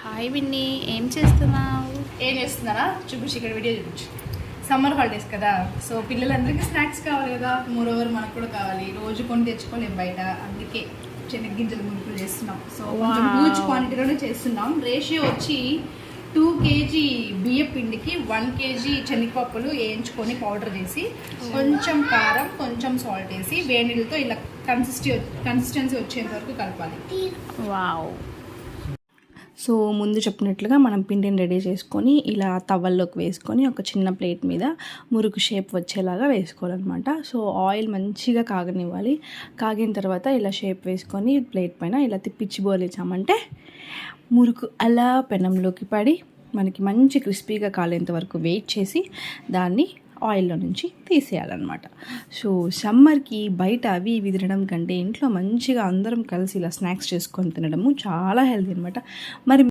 Hi Winnie, ఏం చేస్తున్నావు? ఏం చేస్తున్నారా చూపించి ఇక్కడ వీడియో చూపించు. సమ్మర్ హాలిడేస్ కదా, సో పిల్లలందరికీ స్నాక్స్ కావాలి కదా, మోరోవర్ మనకు కూడా కావాలి. రోజు కొని తెచ్చుకోలేం బయట, అందుకే శనగ్గింజలు మురుకులు చేస్తున్నాం. సో కొంచెం హ్యూజ్ క్వాంటిటీలోనే చేస్తున్నాం. రేషియో వచ్చి 2 kg బియ్య పిండికి 1 kg శనగపప్పులు వేయించుకొని పౌడర్ చేసి కొంచెం కారం కొంచెం సాల్ట్ వేసి వేడి నీళ్ళతో ఇలా కన్సిస్టెన్సీ వచ్చేంత వరకు కలపాలి. వావ్. సో ముందు చెప్పినట్లుగా మనం పిండిని రెడీ చేసుకొని ఇలా తవ్వల్లోకి వేసుకొని ఒక చిన్న ప్లేట్ మీద మురుకు షేప్ వచ్చేలాగా వేసుకోవాలన్నమాట. సో ఆయిల్ మంచిగా కాగనివ్వాలి. కాగిన తర్వాత ఇలా షేప్ వేసుకొని ప్లేట్ పైన ఇలా తిప్పించి బోలించామంటే మురుకు అలా పెనంలోకి పడి మనకి మంచి క్రిస్పీగా కాలేంత వరకు వెయిట్ చేసి దాన్ని ఆయిల్లో నుంచి తీసేయాలన్నమాట. సో సమ్మర్కి బయట అవి ఇవి తినడం కంటే ఇంట్లో మంచిగా అందరం కలిసి ఇలా స్నాక్స్ చేసుకొని తినడము చాలా హెల్తీ అనమాట. మరి